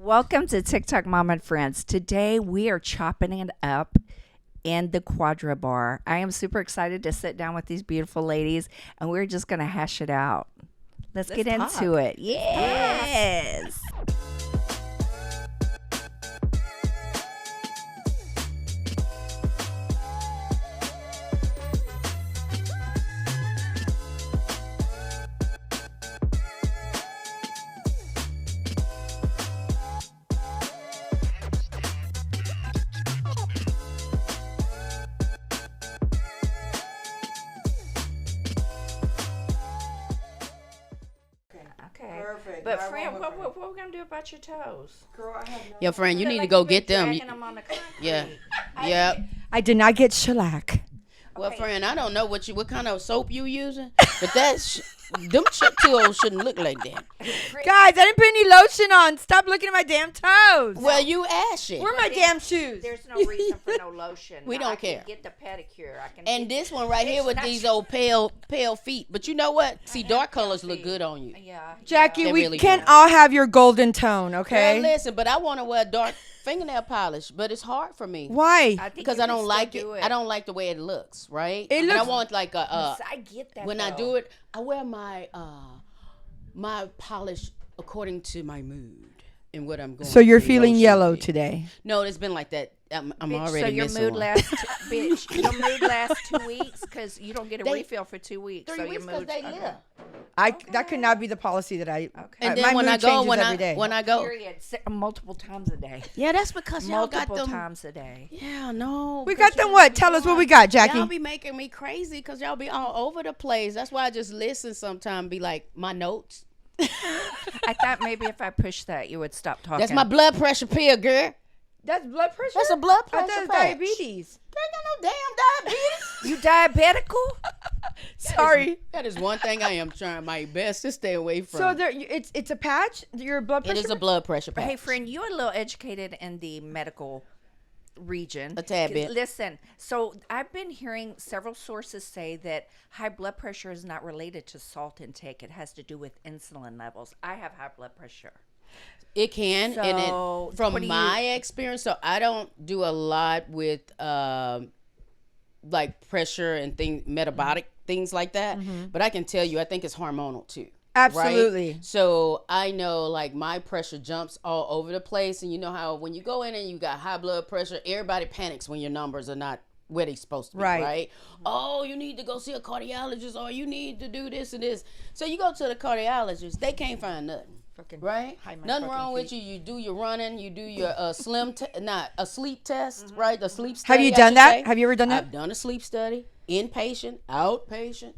Welcome to TikTok Mom and Friends. Today we are chopping it up in the Quadra Bar. I am super excited to sit down with these beautiful ladies and we're just going to hash it out. Let's get talk. into it. Yes. Okay. Perfect. But Now I friend, want what we going to do about your toes? Girl, I have no. Your friend, you Feel need to like go you've been get them. dragging them on the concrete. Yeah. Yep. I did not get shellac. Well, Okay. friend, I don't know what kind of soap you using, but them toes shouldn't look like that. Guys, I didn't put any lotion on. Stop looking at my damn toes. Well, you ashy. Where are my damn shoes? There's no reason for no lotion. We don't I can care. get the pedicure. I can And get, this one right here It's with not these true. old pale feet. But you know what? See, dark pale colors look feet. good on you. yeah. Jackie, They we really can't do. all have your golden tone, Girl, okay? listen, but I want to wear dark fingernail polish, but it's hard for me. Why? I think Because you I can don't still like do it. I don't like the way it looks, right? It And I looks- want like a I get that. when I though. do it, I wear my my polish according to my mood and what I'm going. So you're through feeling yellow emotionally. today. No, it's been like that. I'm Bitch, already so your missing mood one. lasts, bitch. Your mood lasts 2 weeks because you don't get a They- refill for 2 weeks. 3 so weeks your because mood. they live. That could not be the policy that I. Okay. And my then when mood I go, changes when every day. I go, Period. Multiple times a day. yeah, that's because y'all got Multiple them. times a day. Yeah, no. We because got them y'all what? be Tell us what doing- we got, Jackie. Y'all be making me crazy because y'all be all over the place. That's why I just listen sometimes. Be like my notes. I thought maybe if I pushed that, you would stop talking. That's my blood pressure pill, girl. That's blood pressure. That's a blood I thought pressure it was patch. diabetes. There ain't no damn diabetes. You diabetical? Sorry. That is one thing I am trying my best to stay away from. So there, it's a patch. Your blood it pressure. is a blood pressure patch. Hey, friend, you're a little educated in the medical region. A tad bit. Listen, so I've been hearing several sources say that high blood pressure is not related to salt intake. It has to do with insulin levels. I have high blood pressure. It can, So, and what it, from do you- my experience, so I don't do a lot with like pressure and metabolic things like that. But I can tell you, I think it's hormonal too. Absolutely. Right? So I know like my pressure jumps all over the place, and you know how when you go in and you got high blood pressure, everybody panics when your numbers are not where they're supposed to be, Right. right? Oh, you need to go see a cardiologist, or you need to do this and this. So you go to the cardiologist, they can't find nothing. Fucking Right? hide my Nothing fucking wrong with feet. you. You do your running, you do your not a sleep test, right? The sleep study. Have you I done should that? say. Have you ever done that? I've done a sleep study, inpatient, outpatient.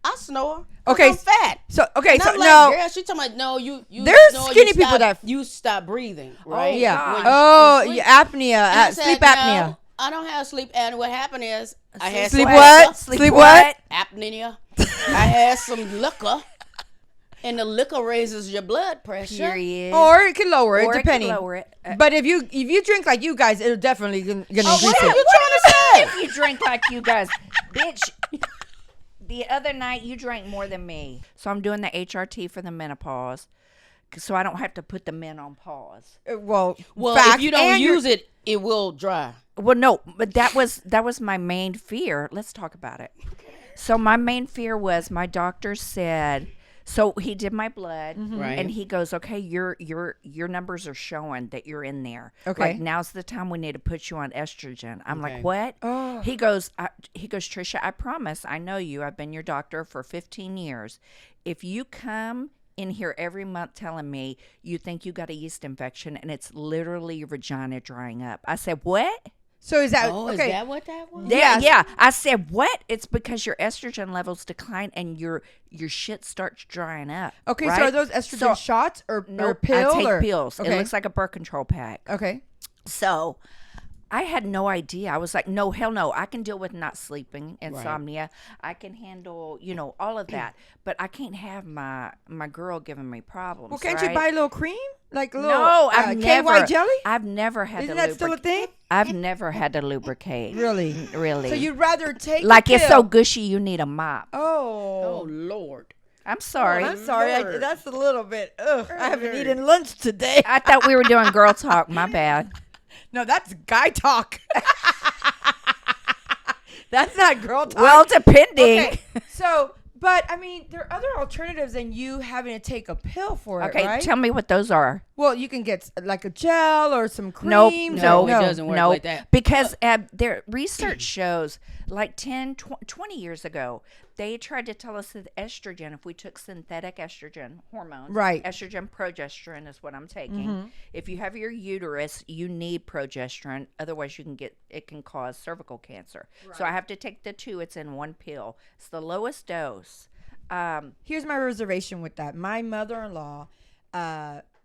I snore. Okay, I'm fat. So okay, And so I'm like, no. girl, she talking about no, you. There's snore, you skinny people stop- that- you stop breathing, right? Yeah. When you Oh, sleep. yeah, apnea, And I said, sleep no, apnea. I don't have sleep apnea. What happened is I had Sleep some what? Sleep Sleep what? what? apnea. I had some liquor, and the liquor raises your blood pressure. Period. Or it could lower it, Or it could depending. lower it. But if you drink like you guys, it'll definitely gonna increase What are it. you trying to say? If you drink like you guys, bitch. The other night you drank more than me. So I'm doing the HRT for the menopause. So I don't have to put the men on pause. Well, Well, fact, if you don't and you're- use it, it will dry. Well, no, but that was my main fear. Let's talk about it. So my main fear was my doctor said. So he did my blood, Right. and he goes, "Okay, your numbers are showing that you're in there. Okay. Like now's the time we need to put you on estrogen." I'm Okay. like, "What?" Oh. He goes, Trisha, I promise, I know you. I've been your doctor for 15 years. If you come in here every month telling me you think you got a yeast infection and it's literally your vagina drying up," I said, "What?" So is that Oh, okay? is that what that was? Yes. Yeah. I said, "What?" It's because your estrogen levels decline and your shit starts drying up. Okay, right? so are those estrogen So- shots or Nope, pills? I take or? pills. Okay. It looks like a birth control pack. Okay. So I had no idea. I was like, no, hell no. I can deal with not sleeping, insomnia. I can handle, all of that. But I can't have my girl giving me problems. Well, can't right? you buy a little cream, like a little No, I've never. KY jelly? I've never had Isn't to that still a lubricate. thing? I've never had to lubricate. Really? Really. So you'd rather take like the it's pill. so gushy, you need a mop. Oh Oh. Lord. I'm sorry. I'm sorry. Lord. That's a little bit. Ugh, I haven't eaten lunch today. I thought we were doing girl talk. My bad. No, that's guy talk. That's not girl talk. Well, depending. Okay. So, but I mean, there are other alternatives than you having to take a pill for it, Okay, right? tell me what those are. Well, you can get like a gel or some Nope, creams. no, it doesn't work like that. Because their research shows like 10, 20 years ago, they tried to tell us that estrogen, if we took synthetic estrogen hormones, Right. estrogen, progesterone is what I'm taking. If you have your uterus, you need progesterone. Otherwise, it can cause cervical cancer. So I have to take the 2. It's in 1 pill. It's the lowest dose. Here's my reservation with that. My mother-in-law,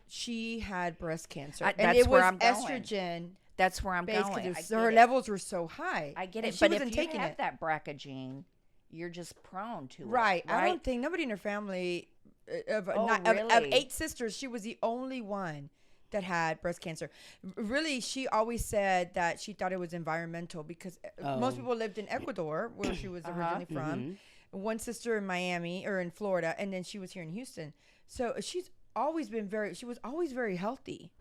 she had breast cancer, and that's it where was I'm going. estrogen. That's where I'm Basically, going. I so get her it. levels were so high. I get and it. She But wasn't if you taking have it. that BRCA gene, you're just prone to Right. it. I don't think nobody in her family of, Oh, of really? 8 sisters, she was the only one that had breast cancer. Really, she always said that she thought it was environmental because most people lived in Ecuador, where she was originally from. One sister in Miami or in Florida, and then she was here in Houston. So she was always very healthy,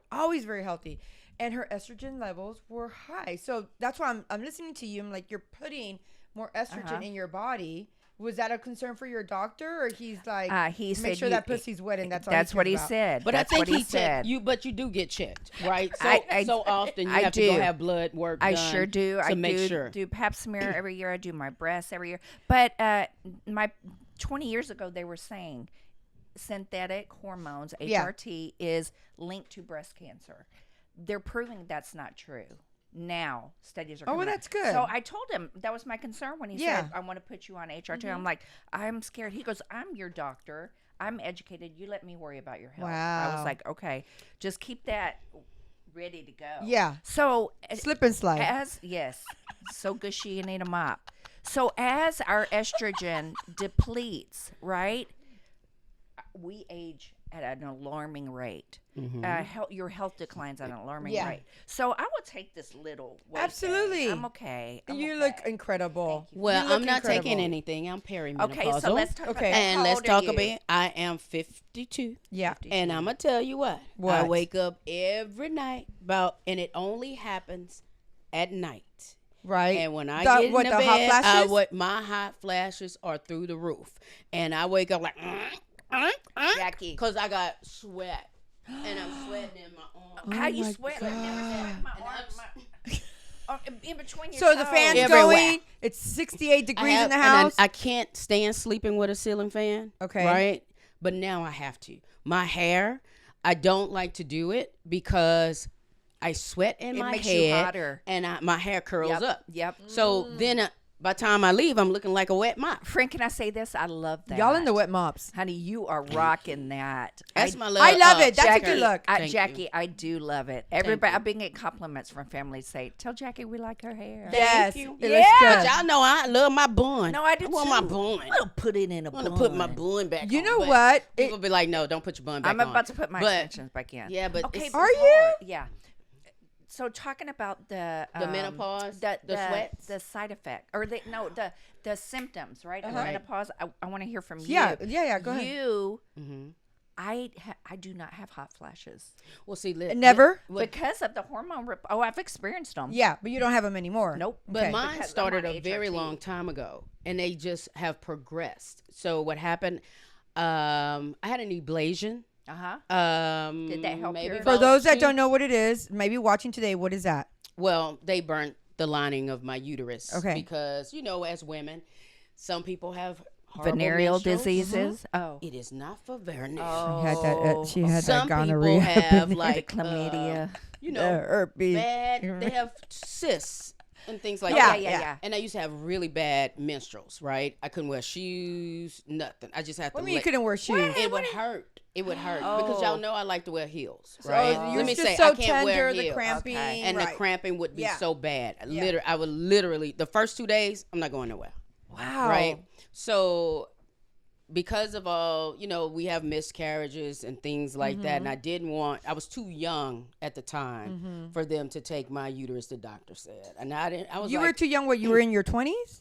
and her estrogen levels were high. So that's why I'm listening to you. I'm like, you're putting more estrogen in your body. Was that a concern for your doctor, or he's like, he make said sure that pussy's wet, and that's all. That's what he cares about? said. But That's I think what he said. said but you do get checked, right? So, I- so often you I have to do. go have blood work I done sure do. to I make sure. do pap smear every year. I do my breasts every year. But my 20 years ago, they were saying synthetic hormones, HRT, is linked to breast cancer. They're proving that's not true. Now studies are Oh, well, coming out. that's good. So I told him that was my concern when he said, I want to put you on HRT. I'm like, I'm scared. He goes, I'm your doctor. I'm educated. You let me worry about your health. I was Wow. like, okay, just keep that ready to go. Yeah. So Slip and slide. so gushy you need a mop. So as our estrogen depletes, right, we age at an alarming rate. Your health declines at an alarming rate. So I will take this little weight Absolutely. thing. I'm okay. You look incredible. Well, You look I'm not taking incredible. anything. I'm perimenopausal. Okay, so let's talk about that. And How let's old are talk you? about I am 52. Yeah. And I'm going to tell you what. I What? wake up every night and it only happens at night. Right. And when I The- get in what, the the bed, hot flashes? my hot flashes are through the roof. And I wake up like, Jackie. because I got sweat. And I'm sweating in my arm. How you my sweat? I've never sweat my arm. In between your So the toes. fan's Everywhere. going. It's 68 degrees in the and house. I can't stand sleeping with a ceiling fan. Okay. Right? But now I have to. My hair, I don't like to do it because I sweat in It my makes head. you hotter. And my hair curls Yep. up. Yep. So then by the time I leave, I'm looking like a wet mop. Friend, can I say this? I love that. Y'all in the wet mops. Honey, you are rocking that. That's my little, I love it. That's a Jackie. good look. Thank Jackie, you. I do love it. Everybody, you. I've been getting compliments from family say, "Tell Jackie we like her hair." Yes. you. It Yeah. looks But good. y'all know I love my bun. No, I do want too. my bun. I'm gonna put it in a I want to bun. put my bun back You on, know but what? People be like, no, don't put your bun back I'm on. about to put my But- extensions back in. Yeah, but Okay, it's- but Are it's you? hard. Yeah. So talking about the menopause, the sweats? the side effect, or the symptoms, right? Of Uh-huh. menopause. I want to hear from Yeah, you. yeah, go ahead. You, Mhm. I do not have hot flashes Well, see, Never? because of the hormone. I've experienced them. Yeah, but you don't have them anymore. Nope. But Okay. mine Because I'm started on a very HRT. long time ago, and they just have progressed. So what happened? I had an ablation. Did that help maybe your- For about those that 2 don't know what it is, maybe watching today, what is that? Well, they burnt the lining of my uterus. Okay. Because, as women, some people have horrible Venereal menstruals. diseases. Oh. It is not for venereal. She had that. She had Some that people gonorrhea. have The like chlamydia. herpes. bad. They have cysts and things like Yeah, that. yeah. And I used to have really bad menstruals. Right? I couldn't wear shoes. Nothing. I just had to. What do you mean you couldn't wear shoes? It would hurt. It would hurt because y'all know I like to wear heels, So right? you're Let me just say so I can't wear tender, the heels. cramping, and right. the cramping would be Yeah. so bad. Yeah. I would literally the first 2 days I'm not going nowhere. Wow. Right. So because of all, we have miscarriages and things like that, and I was too young at the time for them to take my uterus, the doctor said. And I was You were too young. What? You were in your 20s?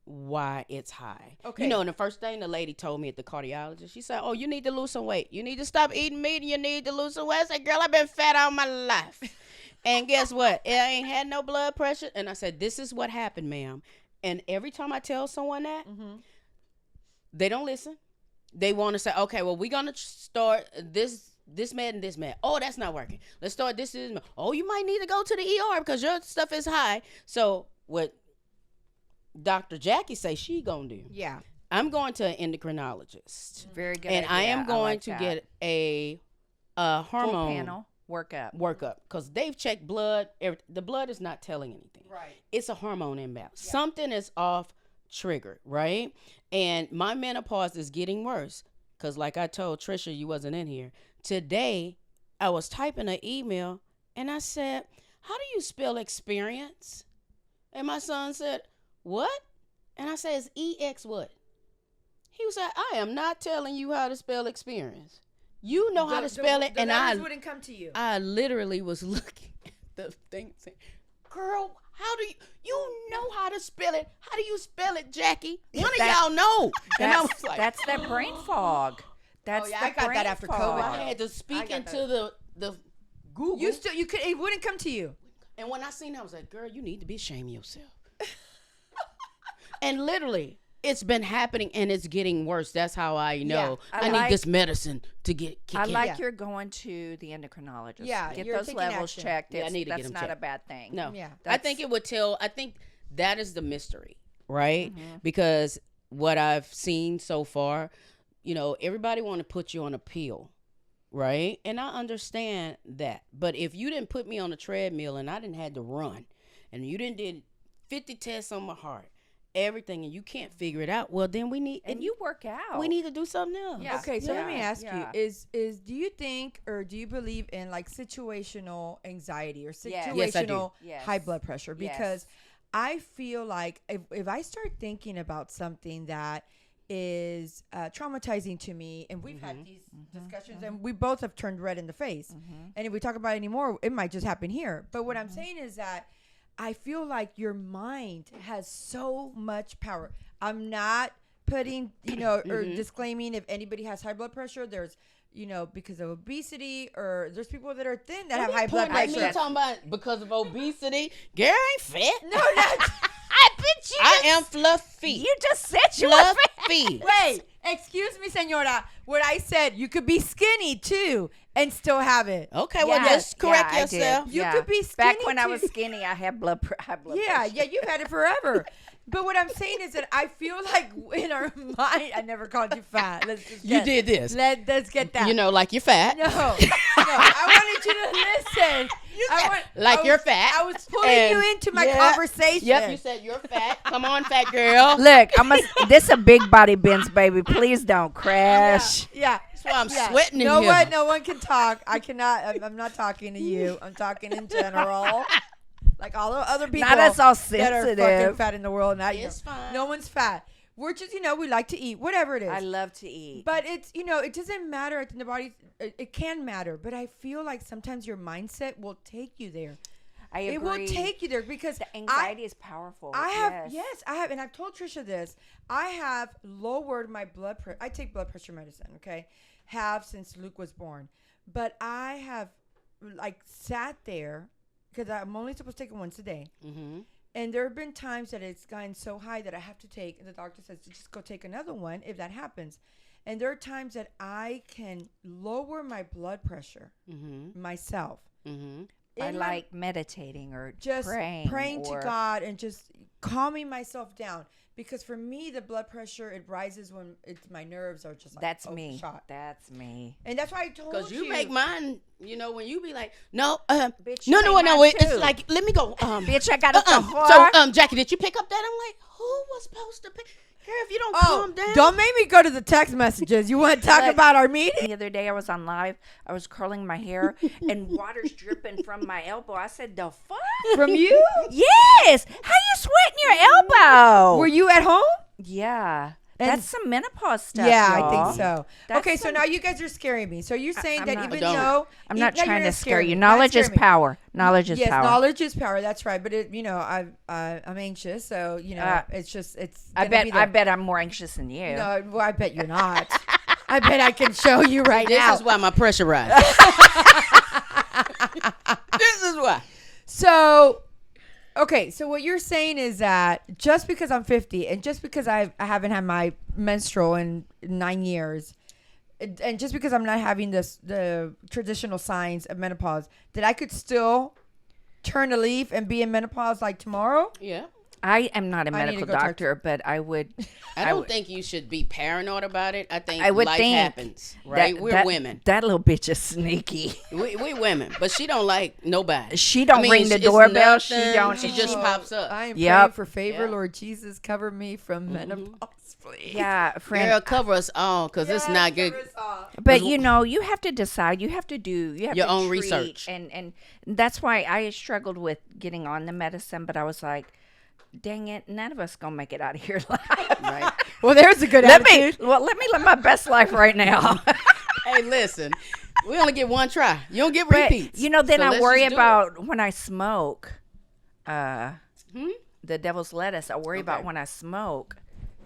why it's high. Okay. You know, and the first thing the lady told me at the cardiologist, she said, "Oh, you need to lose some weight. You need to stop eating meat and you need to lose some weight." I said, "Girl, I've been fat all my life." And guess what? I ain't had no blood pressure. And I said, "This is what happened, ma'am." And every time I tell someone that, they don't listen. They want to say, "Okay, well, we're going to start this med and this med. Oh, that's not working. Let's start this. Oh, you might need to go to the ER because your stuff is high." So what Dr. Jackie say she gonna do? Yeah. I'm going to an endocrinologist. Very good. And I idea. am going like to that. get a Full hormone panel workup. because they've checked blood. The blood is not telling anything. Right. It's a hormone imbalance. Yeah. Something is off triggered, right? And my menopause is getting worse because, like I told Trisha, you wasn't in here today. I was typing an email and I said, "How do you spell experience?" And my son said, "What?" And I said, "It's EX what?" He was like, "I am not telling you how to spell experience. You know how to spell it." The And letters wouldn't come to you. I literally was looking at the thing saying, "Girl, how do you know how to spell it? How do you spell it, Jackie? One of y'all know." And I was like, that's that brain fog. That's yeah, the I got that brain after fog. COVID. I had to speak into the Google. You could, it wouldn't come to you. And when I seen it, I was like, "Girl, you need to be ashamed of yourself." And literally, it's been happening and it's getting worse. That's how I know I need this medicine to get kicked I in. like you're going to the endocrinologist. Yeah, Get you're those taking levels action. checked. Yeah, I need to get that's them not checked. a bad thing. No. Yeah. I think it would tell. I think that is the mystery, right? Because what I've seen so far, you know, everybody want to put you on a pill, right? And I understand that. But if you didn't put me on a treadmill and I didn't had to run and you didn't did 50 tests on my heart, everything, and you can't figure it out, well, then we need, And you work out. we need to do something else. Yeah. Okay, so let me ask yeah. you: is do you think or do you believe in like situational anxiety or Yes. Yes, I do. situational Yes. high blood pressure? Yes. Because I feel like if I start thinking about something that is traumatizing to me, and we've had these discussions, and we both have turned red in the face, and if we talk about it anymore, it might just happen here. But what I'm saying is that I feel like your mind has so much power. I'm not putting, or disclaiming if anybody has high blood pressure. There's, because of obesity, or there's people that are thin that have high blood Like pressure. me talking about because of obesity. Girl, I ain't fat. No, not. I bet you. I am fluffy. You just said you were fat. Fluffy. Wait, excuse me, senora. What I said, you could be skinny too and still have it. Okay, well, Yeah, just correct yeah, I did. yourself. You could be skinny Back when I too. was skinny, I had high blood Yeah, pressure. yeah, you've had it forever. But what I'm saying is that I feel like in our mind, I never called you fat. Let's just You did this. Let's get that. You know, like you're fat. No, I wanted you to listen. You're fat. I was pulling And- you into my yeah. conversation. Yep, you said you're fat. Come on, fat girl. Look, this a big body Benz, baby. Please don't crash. Yeah. That's why I'm sweating in No here. one, no one can talk. I cannot. I'm not talking to you. I'm talking in general. Like all the other people Now that's all that are fucking sensitive. fat in the world. Not It's fine. No one's fat. We're just, we like to eat, whatever it is. I love to eat. But it's, it doesn't matter. I think the body, it can matter. But I feel like sometimes your mindset will take you there. I agree. It will take you there because The anxiety is powerful. I have, and I've told Trisha this. I have lowered my blood pressure. I take blood pressure medicine, okay? Have since Luke was born. But I have, sat there, because I'm only supposed to take it once a day. Mm-hmm. And there have been times that it's gotten so high that I have to take, and the doctor says, just go take another one if that happens. And there are times that I can lower my blood pressure myself. Mm-hmm. I like meditating or Just praying or to God and just calming myself down. Because for me, the blood pressure, it rises when my nerves are just like, That's me. shot. That's me. And that's why I told you. Because you make mine, when you be like, no, Bitch, you no, make mine it's too. like, let me go. Bitch, I got it so far. So, Jackie, did you pick up that? I'm like, who was supposed to pick? Girl, if you don't calm down. Don't make me go to the text messages. You want to talk Look, about our meeting? The other day I was on live. I was curling my hair and water's dripping from my elbow. I said, the fuck? From you? Yes. How you sweating your elbow? Were you at home? Yeah. That's some menopause stuff. Yeah, y'all. I think so. That's Okay, so some- now you guys are scaring me. So you're saying I'm that not- even Don't. though I'm not no, you're trying to scare you. me. Not Knowledge is scare me. power. Knowledge is Yes, power. knowledge is power. That's right. But I'm anxious, so it's. I gonna be there. bet I'm more anxious than you. No, well, I bet you're not. I bet I can show you right This now. is why my pressure rises. This is why. So, okay. So what you're saying is that just because I'm 50 and just because I haven't had my menstrual in 9 years, and just because I'm not having the traditional signs of menopause, that I could still turn a leaf and be in menopause like tomorrow? Yeah. I am not a I need to medical go talk doctor, but I would. I don't think you should be paranoid about it. I think I would life think happens, right? We're women. That little bitch is sneaky. We women, but she don't like nobody. She don't ring the it's doorbell. She nothing. don't. She just pops up. I am Yep. praying for favor, Yeah. Lord Jesus. Cover me from menopause, please. Yeah, friend. Girl, cover us all because it's not good. But you have to decide. You have to do your own research. and that's why I struggled with getting on the medicine. But I was like, dang it, none of us gonna make it out of here alive. Right. Well, there's a good let me attitude. live my best life right now. Hey, listen, we only get one try. You don't get But repeats. then So I let's worry just do about when I smoke. The devil's lettuce. I worry about Okay. when I smoke,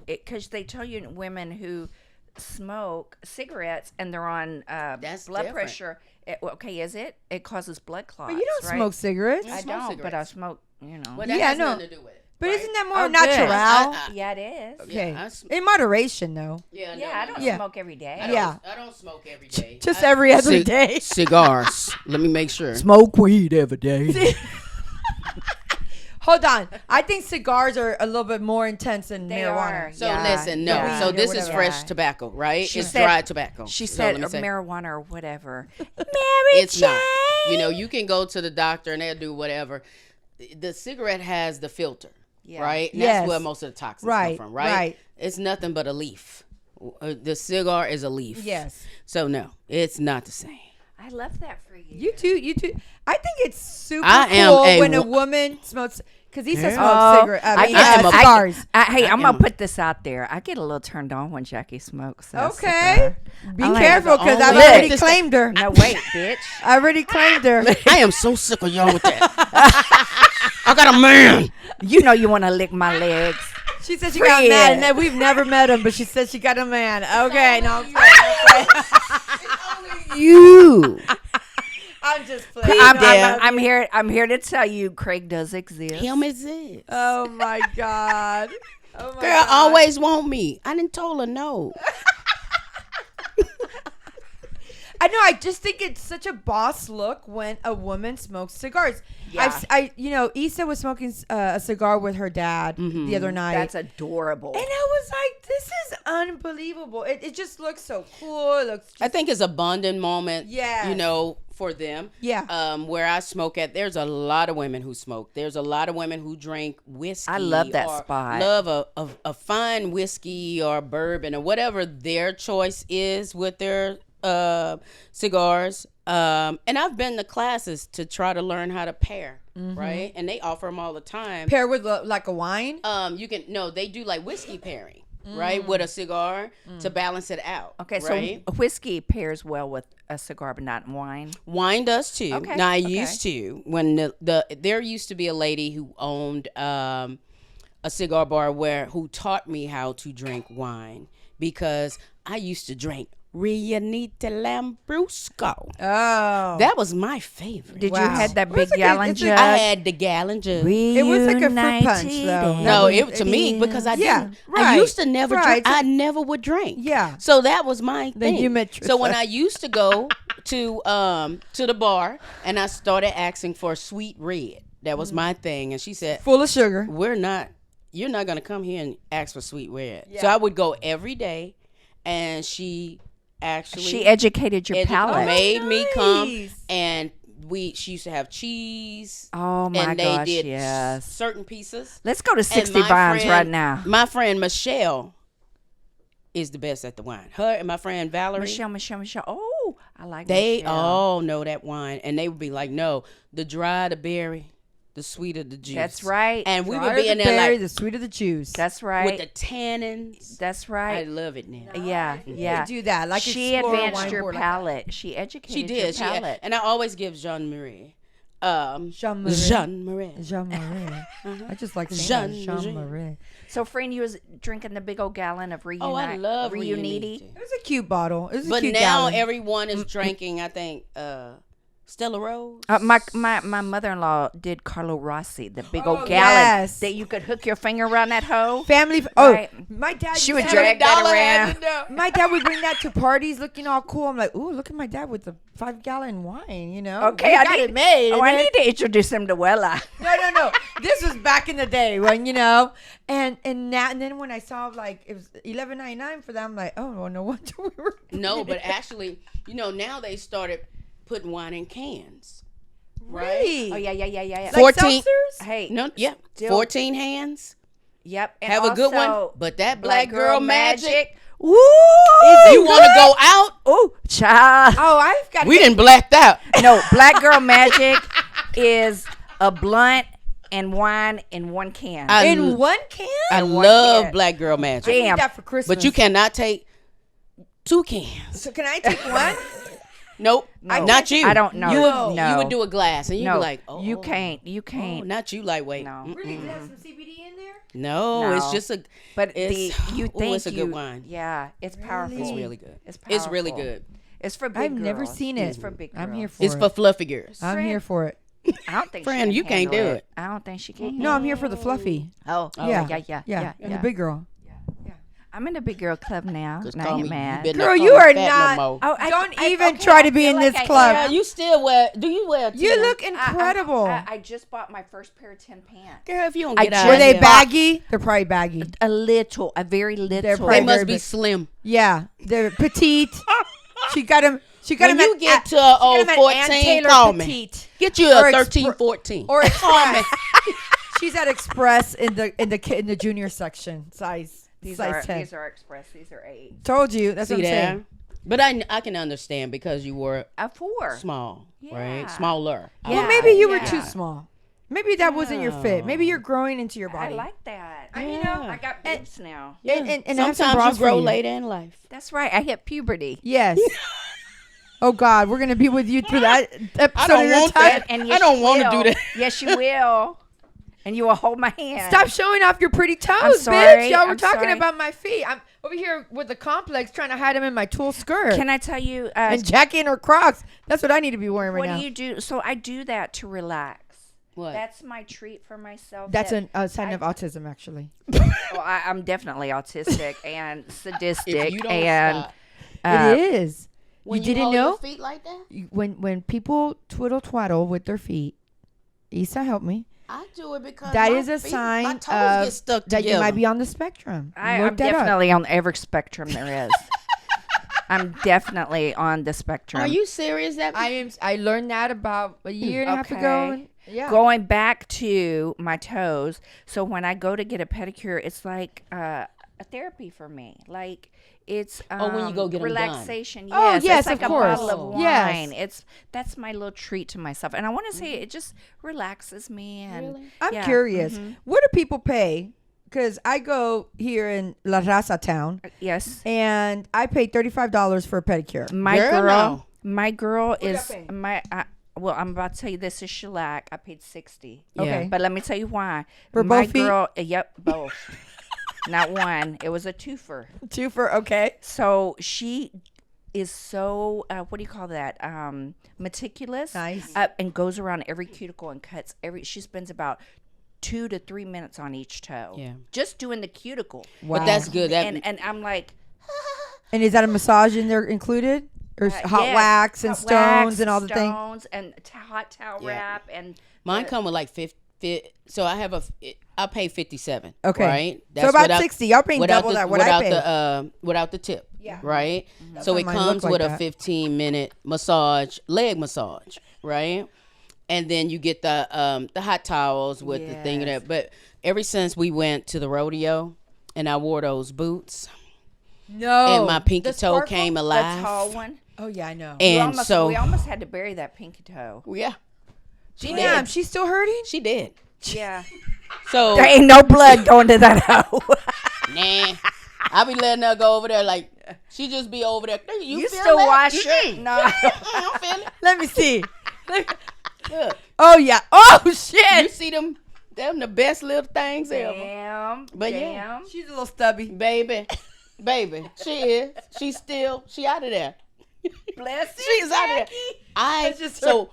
because they tell you women who smoke cigarettes and they're on That's blood different. pressure. Is it? It causes blood clots. But you don't right? smoke cigarettes. I smoke don't, but I cigarettes. smoke. Well, that Yeah, has no. nothing to do with it. But right? isn't that more Oh, good. natural? Yeah, it is. Okay. Yeah, I sm- In moderation, though. Yeah, Yeah, I don't Yeah. smoke every day. Yeah. I don't smoke every day. Just every other day. Cigars. Let me make sure. Smoke weed every day. Hold on. I think cigars are a little bit more intense than They marijuana. are. So Yeah, listen, no. yeah. So Weed or this is whatever. fresh Yeah. tobacco, right? She It's said- dried tobacco. She So said let me say- marijuana or whatever. it's not. You know, you can go to the doctor and they'll do whatever. The cigarette has the filter, Yeah. right? And Yes. that's where most of the toxins Right, come from, right? right. It's nothing but a leaf. The cigar is a leaf. Yes. So no, it's not the same. I love that for you. You too. I think it's super I am cool a when a wo- woman smokes, because Issa Oh, smokes cigarettes. I am a- cigars. Hey, I'm gonna am a- put this out there. I get a little turned on when Jackie smokes. A Okay. cigar. Be I like careful, because I've only- already Look, claimed her. No, wait, bitch. I already claimed her. I am so sick of y'all with that. I got a man. You know you want to lick my legs. She said she got a man, Fred. and then we've never met him, but she said she got a man. Okay, no, You. I'm just playing. I'm here. I'm here to tell you, Craig does exist. Him is it. Oh my god. Oh my Girl God. always want me. I didn't told her no. I know. I just think it's such a boss look when a woman smokes cigars. Yeah. Issa was smoking a cigar with her dad the other night. That's adorable. And I was like, this is unbelievable. It just looks so cool. It looks I think it's a bonding moment. Yes. You know, for them. Yeah. Where I smoke at, there's a lot of women who smoke. There's a lot of women who drink whiskey. I love that or spot. Love a fine whiskey or bourbon or whatever their choice is with their cigars. And I've been to classes to try to learn how to pair, right? And they offer them all the time. pair with like a wine. They do like whiskey pairing, right, with a cigar to balance it out. Okay, right? so whiskey pairs well with a cigar, but not wine. Wine does too. Okay, Now I okay. used to when there used to be a lady who owned a cigar bar who taught me how to drink wine, because I used to drink Rianita Lambrusco. Oh. That was my favorite. Did you Wow. had that Well, it's big like a- gallon it's a- jug? I had the gallon jug. It was like a fruit punch, though. No, That to me, because I Yeah, didn't. right, I used to never right. drink. I never would drink. Yeah. So that was my Then thing. you met So when Trisha. I used to go to the bar and I started asking for sweet red, that was my thing, and she said, Full of sugar. you're not gonna come here and ask for sweet red. So I would go every day, and she actually She educated your palate. made me come, Nice. and she used to have cheese. Oh my and they gosh, did yes. certain pieces. Let's go to 60 And my Vines friend- right now. My friend Michelle is the best at the wine. Her and my friend Valerie. Michelle. Oh, I like They Michelle. all know that wine, and they would be like, "No, the dry, the berry, the sweeter the juice. That's right. And we would Drier be the in there berry, like the sweeter the juice. That's right. with the tannins. That's I right. love it now. Yeah, yeah. do that. Like She explore a advanced wine your board like palate. She educated She your did. palate. And I always give Jean Marie. Jean-Marie. Jean-Marie. Jean-Marie. I just like saying that. Jean-Marie. Jean-Marie. So, friend, you was drinking the big old gallon of Reunite. Oh, I love Reuniti. It was a cute bottle. It was a But cute now gallon. everyone is drinking, I think, Stella Rose. My mother-in-law did Carlo Rossi, the big old Oh, gallon yes. that you could hook your finger around that hoe. Family. Oh, Right. my dad. She would used to- drag that around. My dad would bring that to parties, looking all cool. I'm like, ooh, look at my dad with the 5-gallon wine. You know. Okay, We I got need it made. Oh, and I then- need to introduce him to Wella. No. This was back in the day when and now and then when I saw like it was $11.99 for that, I'm like, oh well, no wonder we were. No, but actually, now they started putting wine in cans. Really? Oh yeah. Like 14 seltzers? Hey, No, yeah, still- 14 hands. Yep. And Have a good one. also, But that black girl magic. Woo! You want to go out? Oh, child. Oh, I've got. We didn't blacked out. No, Black Girl Magic is a blunt and wine in one can. in one can. I one love can. black girl magic. I need Damn. that for Christmas. But you cannot take 2 cans. So can I take one? Nope. No. Not you. I don't know. You would, No. you would do a glass and you'd no, be like, oh. you can't. You Oh, can't. not you lightweight. No. Really? Does it have some CBD in there? No, it's No. just a. But It's- you ooh, think it's a good wine. Yeah, it's powerful. It's really good. It's powerful. It's really good. It's for big I've girls. never seen it. It's for big girls. I'm here for It's it. for fluffy girls. I'm here for it. I don't think Friend, she you can't handle do it. I don't think she can. No, I'm here for the fluffy. Oh, Yeah. yeah. And the big girl. I'm in the big girl club now. Just Now call you me- mad. better Girl, call you me are fat not- No more. Oh, Don't even try to be in this club. Yeah, you still wear? Do you wear? You Tina? look incredible. I just bought my first pair of tin pants. Girl, if you don't I get out, just- Were of they here- baggy? They're probably baggy. A very little. They're They probably must very be big. slim. Yeah, they're petite. She got them. She got When them. you get to a old 14, call me. Petite. Get you Or a 13, expr- 14. Or Express. She's at Express in the junior section size. These size are 10. these are express. These are 8. Told you. That's See what I'm there? saying. But I can understand because you were A 4. small, Yeah. right? Smaller. Yeah. Well, maybe you were yeah. too small. Maybe that wasn't your fit. Maybe you're growing into your I body. like that. Yeah. I got boobs now. Yeah. And I have some Sometimes bras you for grow you. later in life. That's right. I hit puberty. Yes. Oh God, we're gonna be with you through that episode I don't of your want time. that. And I yes, don't you wanna do will. that. Yes, you will. And you will hold my hand. Stop showing off your pretty toes, sorry. bitch. Y'all were I'm talking sorry. about my feet. I'm over here with the complex trying to hide them in my tulle skirt. Can I tell you? and Jackie in her Crocs. That's what I need to be wearing right What now. do you do? So I do that to relax. What? That's my treat for myself. That's that- a sign of autism, actually. Well, I'm definitely autistic and sadistic, If you don't and stop. It is. When you didn't hold know? your feet like that? When people twiddle twaddle with their feet, Issa, help me. I do it because That my is a feet- sign my toes get stuck that together. you might be on the spectrum. I'm Look that up. definitely on every spectrum there is. I'm definitely on the spectrum. Are you serious? That I learned that about a year and a half ago. Okay. And, yeah. Going back to my toes, so when I go to get a pedicure, it's like a therapy for me. Like it's when you go get 'em done. relaxation. Oh, Yes, yes, it's like of a bottle course. of wine. Yes. That's my little treat to myself, and I want to say it just relaxes me. And Really? I'm yeah. curious. Mhm. What do people pay? Because I go here in La Raza town, Yes, and I paid $35 for a pedicure. my Girl, girl. no. My girl you is paying? well, I'm about to tell you this is shellac. I paid 60. Okay. But let me tell you why. For my both feet? girl, yep, both. Not one. It was a twofer. Two for okay. So she is so what do you call that? Meticulous. Nice. And goes around every cuticle and cuts every. She spends about 2 to 3 minutes on each toe. Yeah. Just doing the cuticle. Wow. But that's good. That And I'm like. And is that a massage in there included? Or hot yes, wax and hot stones wax and all the things? stones and hot towel Yeah. wrap and mine come with like 50. So I have I pay 57. Okay. Right. So about 60. Y'all paying double that what I pay. Without the tip. Yeah. Right. So why it mine comes look like with a that. 15-minute massage, leg massage. Right. And then you get the hot towels with the thing of Yes. that. But ever since we went to the rodeo and I wore those boots No. and my pinky The toe sparkle? came the alive. tall one. Oh yeah, I know. And we almost had to bury that pinky toe. yeah. She Damn, dead. she's still hurting? She dead. Yeah. So There ain't no blood going to that hoe. nah, I be letting her go over there like she just be over there. You feel still that? wash it? No. I don't feel it. Let me see. Look, Oh, yeah. Oh, you shit. see them the best little things ever. Damn. But yeah. damn. She's a little stubby. Baby, she is. She out of there. Bless She's out of there. That's just her.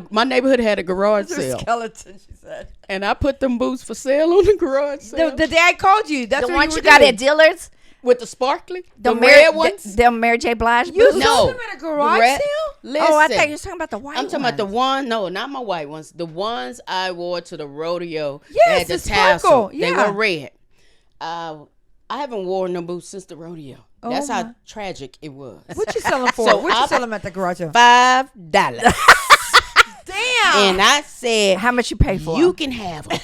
My neighborhood had a garage Her sale, skeleton, she said. and I put them boots for sale on the garage sale The day I called you, that's The what ones you you were got doing. at dealers? with the sparkly, the Mary- red ones. The Mary J. Blige You boots? No. sold them at a garage The red- sale? Listen, Oh, I thought you were talking about the white I'm talking about the ones. one. No, not my white ones. The ones I wore to the rodeo. Yes, that had the tassel. sparkle, They yeah. were red. I haven't worn them boots since the rodeo. Oh That's my. how tragic it was. What you selling for? So What you I- selling at the garage sale? $5. Damn. And I said, How much you pay for you 'em? can have them.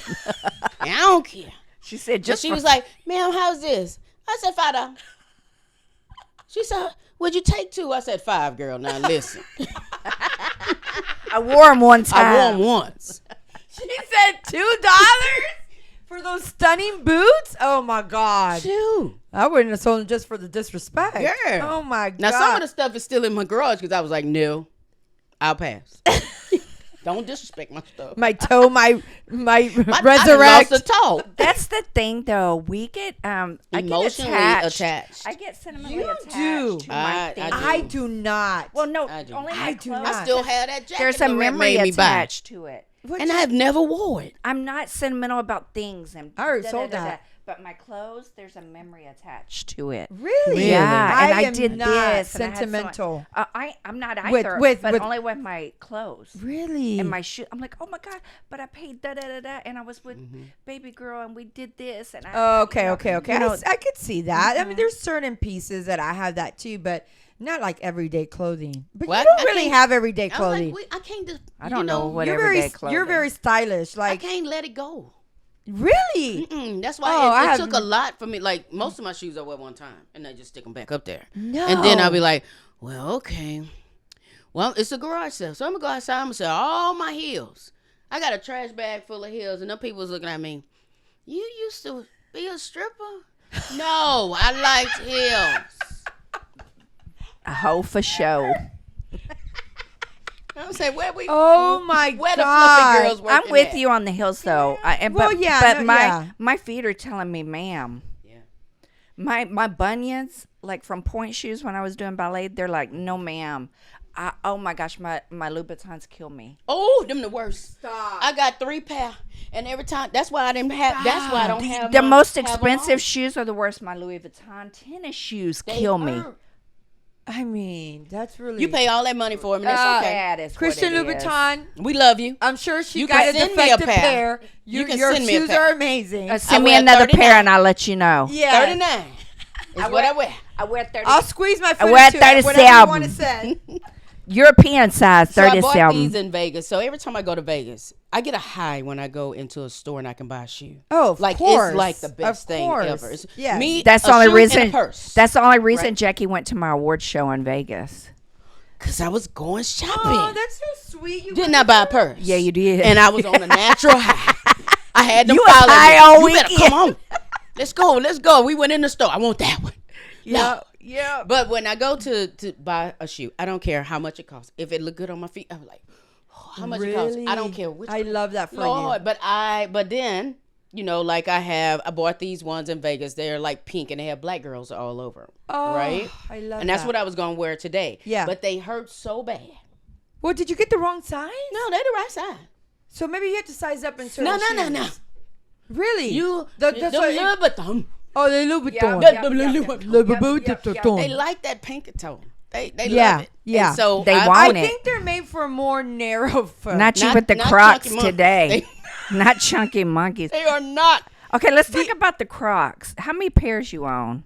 And I don't care. She said But just she for- was like, ma'am, how's this? I said, $5. She said, would you take 2? I said, 5, girl. Now listen. I wore them one time. I wore them once. She said $2 for those stunning boots? Oh my God. Shoot. I wouldn't have sold them just for the disrespect. Girl. Oh my God. Now, some of the stuff is still in my garage because I was like, no, I'll pass. Don't disrespect my stuff. my toe, my I done resurrect. lost a toe. That's the thing, though. We get I get Emotionally attached. I get sentimentally You attached do. to my things. I do not. Well, no, I do. only I my do clothes. not. I still have that jacket. There's a Lorette memory made me buy. attached to it. What And you- I've never wore it. I'm not sentimental about things and I already sold da-da-da-da, that. but my clothes, there's a memory attached to it. Really? Yeah, and I am did not this. and I had so much- sentimental. I'm not With- either, with- but with- only with my clothes. Really? And my shoe, I'm like, oh my God, but I paid da da da da, and I was with baby girl, and we did this, and I. Oh, okay, you know, okay, okay. you know, I could see that. I mean, there's certain pieces that I have that too, but not like everyday clothing. But Well, you don't I really can't- have everyday I was clothing. like, I can't just, I don't know what you're everyday very, clothing. you're very stylish. I Like, can't let it go. really? That's why Oh, I it have- took a lot for me. Like, most of my shoes I wear one time, and I just stick them back up there. No. And then I'll be like, well, okay. Well, it's a garage sale. So I'm going to go outside. I'm going to sell all my heels. I got a trash bag full of heels, and them people was looking at me. You used to be a stripper? No, I liked heels. a hoe for show. I'm saying, where we? Oh my where the God. fluffy girls working I'm with at? you on the hills, though. Well, but, yeah, but no, my yeah. my feet are telling me, ma'am. Yeah. My bunions, like from point shoes when I was doing ballet, they're like, no, ma'am. Oh my gosh, my Louboutins kill me. Oh, them the worst. Stop. I got 3 pair, and every time that's why I didn't have. That's why I don't have The my- most have 'em expensive on. shoes are the worst. My Louis Vuitton tennis shoes They kill me. hurt. I mean, that's really. You pay all that money for them. And that's okay. That is what Christian it is. Louboutin. We love you. I'm sure she You got can a send me a defective pair. pair. You can your send me a shoes pair. are amazing. Send I me wear another 39. pair and I'll let you know. Yeah. 39 is what I wear. I wear 30. I'll squeeze my foot wear into it, whatever you 37. want to say. European size, So I bought 37. these in Vegas. So every time I go to Vegas, I get a high when I go into a store and I can buy a shoe. Oh, of like course. it's like the best Of thing course. ever. It's Yes. me. That's a the only shoe reason. And a purse. That's the only reason Right. Jackie went to my award show in Vegas. Cause I was going shopping. Oh, that's so sweet. You Didn't I buy a purse? Yeah, you did. And I was on a natural high. I had them You was follow high me. all You better weekend. come on. Let's go. Let's go. We went in the store. I want that one. Yeah. Yeah. But when I go to buy a shoe, I don't care how much it costs. If it look good on my feet, I'm like, oh, how much it costs? I don't care which. I love that for Lord, you. but then, you know, like I bought these ones in Vegas. They're like pink and they have black girls all over them. Oh, right? I love And that's that. what I was going to wear today. Yeah. But they hurt so bad. Well, did you get the wrong size? No, they're the right size. So maybe you have to size up in certain No. shoes. Really? You, That's the what it- Louboutin. Oh, the Louis Vuitton. Yeah, The yeah, Louboutin. Le Yep, Boubou yep, de yep. Toton. They like that pink tone. They Yeah, love it. yeah. And so They I want it. think they're made for a more narrow foot. Not you Not- with the not Crocs chunky monkeys. today. Not chunky monkeys. They are not. Okay, let's talk about the Crocs. How many pairs you own?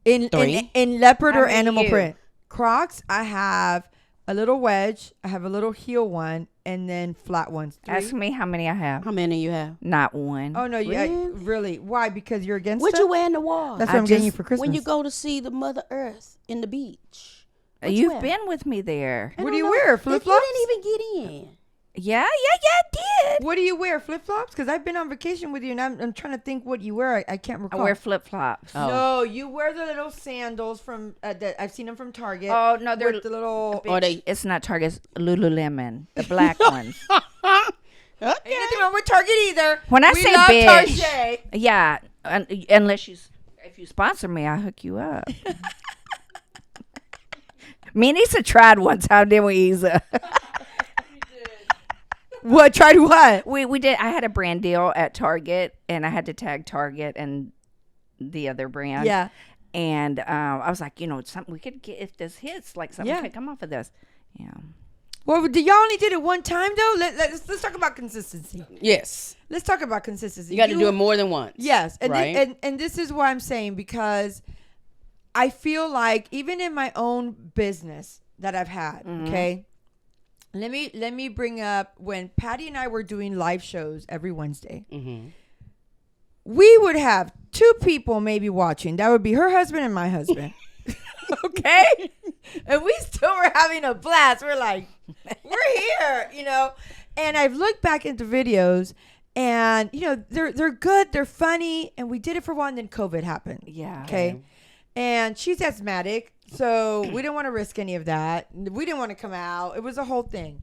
in 3. in leopard How or many animal you? print. Crocs, I have a little wedge, I have a little heel one, and then flat ones. 3. Ask me how many I have. How many you have? Not one. Oh no, really? Why? Because you're against What it? you wear in the wall? That's I what I'm getting you just- for Christmas. When you go to see the Mother Earth in the beach. What you You've wear? been with me there. I What don't do you know. wear? If Flip-flops? You didn't even get in. Yeah, I did. What do you wear? Flip flops? Because I've been on vacation with you, and I'm trying to think what you wear. I can't I recall. wear flip flops. Oh. No, you wear the little sandals from. I've seen them from Target. Oh, no, they're with the little. Or they. It's not Target, it's Lululemon, the black ones. Okay. Ain't nothing wrong with Target either. When I We say love bitch, Target. yeah, unless if you sponsor me, I'll hook you up. Me and Issa tried one time, didn't we, Issa? What? Tried what? We did. I had a brand deal at Target, and I had to tag Target and the other brand. Yeah. And I was like, something we could get if this hits, like something Yeah. could come off of this. Yeah. Well, y'all only did it one time though. Let's talk about consistency. Yes. Let's talk about consistency. You got to do it more than once. Yes, and right? and this is what I'm saying, because I feel like even in my own business that I've had, okay. Let me bring up when Patty and I were doing live shows every Wednesday. Mm-hmm. We would have 2 people maybe watching. That would be her husband and my husband. Okay? And we still were having a blast. We're like, we're here, And I've looked back into videos, and they're good, they're funny, and we did it for a while, and then COVID happened. Yeah. Okay. And she's asthmatic, so we didn't want to risk any of that. We didn't want to come out. It was a whole thing.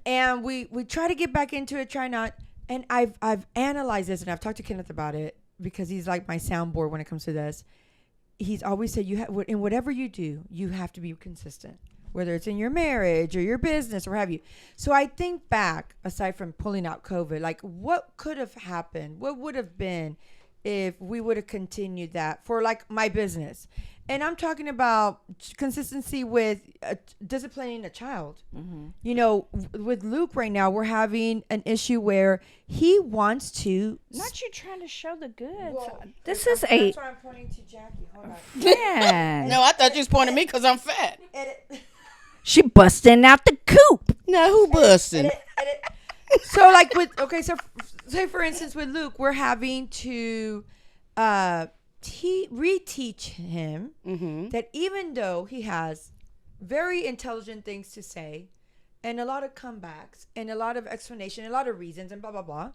And we try to get back into it, try not. And I've analyzed this, and I've talked to Kenneth about it, because he's like my soundboard when it comes to this. He's always said, in whatever you do, you have to be consistent, whether it's in your marriage or your business or what have you. So I think back, aside from pulling out COVID, like what could have happened? What would have been if we would have continued that for like my business? And I'm talking about consistency with disciplining a child. Mm-hmm. With Luke right now, we're having an issue where he wants to. Not you trying to show the goods. Well, This is that's why I'm pointing to Jackie. Hold on. man. No, I thought you was pointing at me because I'm fat. She busting out the coop. Now who busting? So like so say for instance with Luke, we're having to reteach him that even though he has very intelligent things to say and a lot of comebacks and a lot of explanation, a lot of reasons and blah blah blah,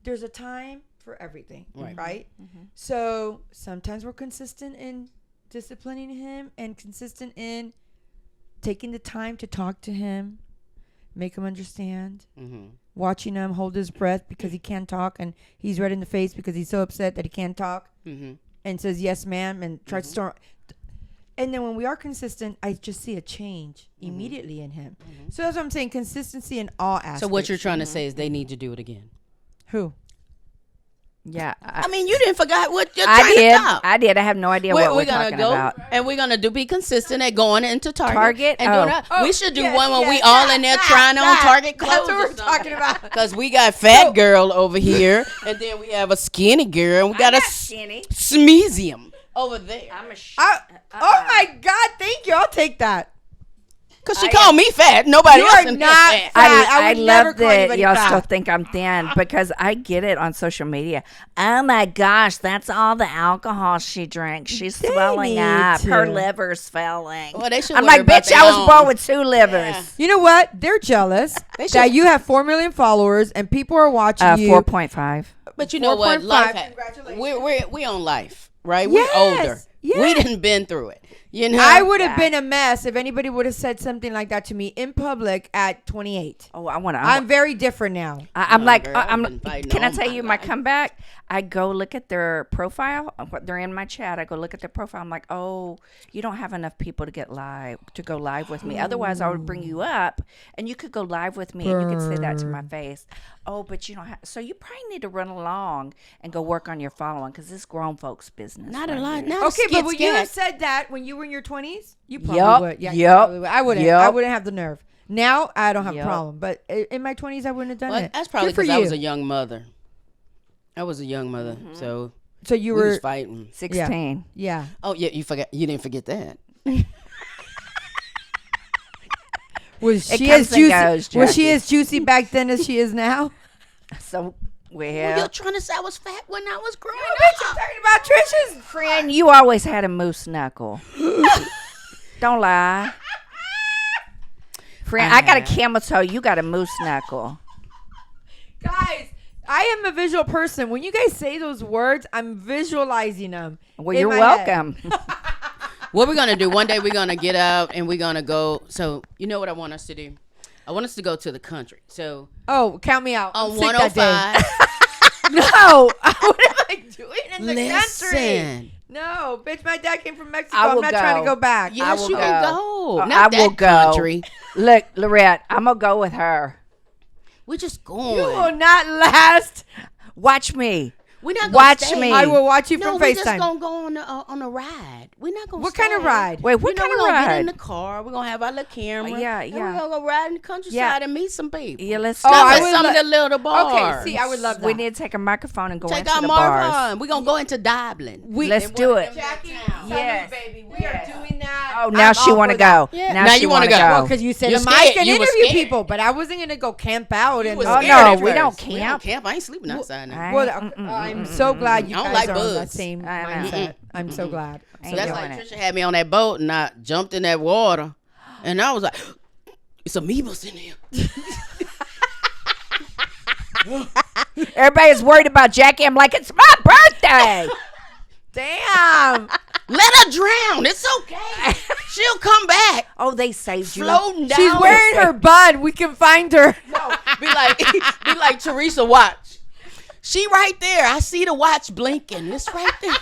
there's a time for everything, right? Mm-hmm. So sometimes we're consistent in disciplining him and consistent in taking the time to talk to him, make him understand, watching him hold his breath because he can't talk, and he's red in the face because he's so upset that he can't talk, and says yes ma'am and tries to start. And then when we are consistent, I just see a change immediately in him. So that's what I'm saying, consistency in all aspects. So what you're trying to say is they need to do it again. Who? Yeah. I mean, you didn't forget what you're trying to talk. I did. I have no idea what we're talking about. And we're gonna be consistent at going into Target and doing that. We should do one when we all in there trying on Target clothes. That's what we're talking about. Because we got fat girl over here, and then we have a skinny girl, and we got a smeasium over there. Oh my God! Thank you. I'll take that. Because she called me fat. Nobody You else are in not fat. fat. I I would never love call that anybody y'all fat. still think I'm thin because I get it on social media. Oh my gosh, that's all the alcohol she drank. She's swelling need up. to. Her liver's swelling. Well, they should I'm worry like, about bitch, their I was own. born with 2 livers. Yeah. You know what? They're jealous that you have 4 million followers and people are watching you. 4.5. But you know what? 4.5. Life Congratulations. we on life, right? Yes, We're older. yes. We didn't been through it. You know, I would have been a mess if anybody would have said something like that to me in public at 28. Oh, I want to. I'm very different now. I'm No, like, girl, I've been fighting can I all tell my you my life. comeback? I go look at their profile. They're in my chat. I go look at their profile. I'm like, oh, you don't have enough people to go live with me. Otherwise, I would bring you up and you could go live with me and you could say that to my face. Oh, but you don't have. So you probably need to run along and go work on your following because it's grown folks' business. Not right a lot. here. Not Okay, but would you have scat. said that when you were in your 20s? You probably Yup, would. Yeah, you yup, probably would. I wouldn't. yup. I wouldn't have the nerve. Now I don't have Yup. a problem, but in my 20s I wouldn't have done Well, it. that's probably Good for because I was you. a young mother. I was a young mother, so So you we were was fighting. 16. Yeah. Oh yeah, you forgot. You didn't forget that. Was It she comes as and juicy? goes, Was she Jackie. as juicy back then as she is now? So Well, well, you're trying to say I was fat when I was growing Bitch, I'm up. talking about Trisha's. friend, you always had a moose knuckle. Don't lie. Friend, I got a camel toe. You got a moose knuckle. Guys, I am a visual person. When you guys say those words, I'm visualizing them. Well, you're welcome. What we're gonna do one day, we're gonna get out and we're gonna go. So you know what I want us to do? I want us to go to the country. So count me out. on 105. No, what am I doing in the Listen. country? No, bitch, my dad came from Mexico. I I'm will not trying to go. go back. Yes, will you can go. go. I Not will that go. country. Look, Lorette, I'm going to go with her. We're just going. You will not last. Watch me. We're not gonna Watch stay. me. I will watch you No, from we're just FaceTime. gonna go on a ride. We're not gonna. What kind of stay. ride? Wait, what You know, kind we're of gonna get ride? in the car. We're gonna have our little camera. Yeah, and yeah. we're gonna go ride in the countryside Yeah. and meet some people. Yeah, let's Oh, do Stop I at would some lo- of the little bars. Okay, see, I would love that. We need to take a microphone and go Take into our the bars. Marvin. We're gonna go into Dublin. Let's do it. Jackie, Yes. baby, we are doing that. Oh, now I'm she all want to for that. go. Yeah. Now Now she you want wanna to go. Well, go. because you said You're the mic scared. and You was interview scared. people, but I wasn't gonna go camp out and. Was Oh, scared no, at we don't first. We camp. don't camp. I ain't sleeping outside now. Well, I'm so glad you I don't guys like are on that bugs. same I know. mindset. I'm so glad. Ain't So that's doing like it. Trisha had me on that boat and I jumped in that water and I was like, it's amoebas in here. Everybody's worried about Jackie. I'm like, it's my birthday. Damn. Let her drown. It's okay. She'll come back. Oh, they saved you. Floating down. She's wearing her bun. We can find her. Be like Teresa watch. She right there. I see the watch blinking. It's right there.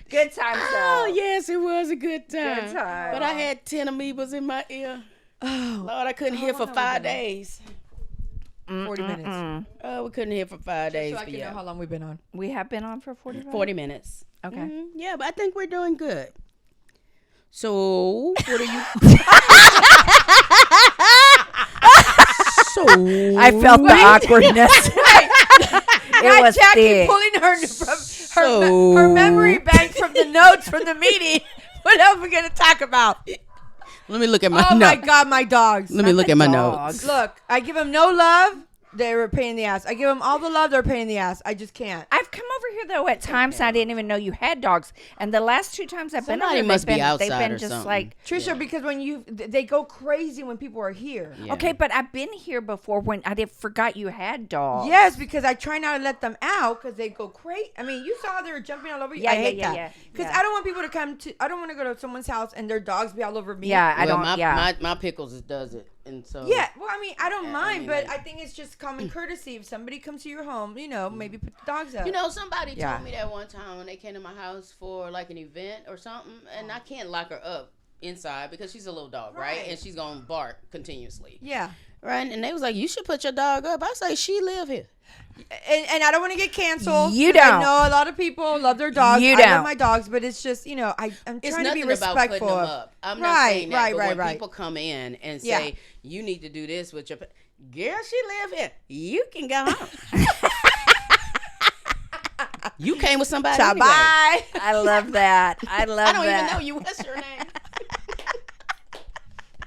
Good times, Oh, though. yes, it was a good time. Good time. But I had 10 amoebas in my ear. Oh, Lord, I couldn't hear for 5 days. 40 minutes. Oh, we couldn't hear for 5 days. So I but can yeah. know how long we've been on. We have been on for 45 40 minutes. Okay. Mhm. Yeah, but I think we're doing good. So, what are you? So, I felt the awkwardness. It was Jackie thick. pulling her from So- her memory bank from the notes from the meeting. What else are we gonna talk about? let me look at my Oh my notes. God, my dogs. Let me look at my dogs. notes. Look, I give them no love. They're a pain in the ass. I give them all the love. They're a pain in the ass. I just can't. I've come over here though at times I didn't even know you had dogs, and the last 2 times I've been Somebody over, must be they've outside been or just something. like. Trisha, because when they go crazy when people are here. Yeah. Okay, but I've been here before when I forgot you had dogs. Yes, because I try not to let them out because they go crazy. I mean, you saw they were jumping all over you. Yeah, I yeah, hate yeah, that. yeah, Because yeah. I don't want people to come to. I don't want to go to someone's house and their dogs be all over me. Yeah, I Well, don't. my, Yeah. my pickles does it, and so Yeah, well, I mean, I don't mind, mean, but like- I think it's just common courtesy. If somebody comes to your home, maybe put the dogs up. You know, somebody Yeah. told me that one time when they came to my house for like an event or something, and I can't lock her up inside because she's a little dog, right? Right. And she's gonna bark continuously, Yeah, right? And they was like, "You should put your dog up." I was like, "She live here." and I don't want to get canceled. You 'cause I don't. know a lot of people love their dogs. You I don't. love my dogs, but it's just I'm It's trying to be nothing about respectful. putting them up. I'm not Right, saying that, right, but right, when right. people come in and Yeah. say, "You need to do this with your," girl, she live here. You can go home. You came with somebody. Bye Anyway. bye. I love that. I love I don't that. even know you. What's your name?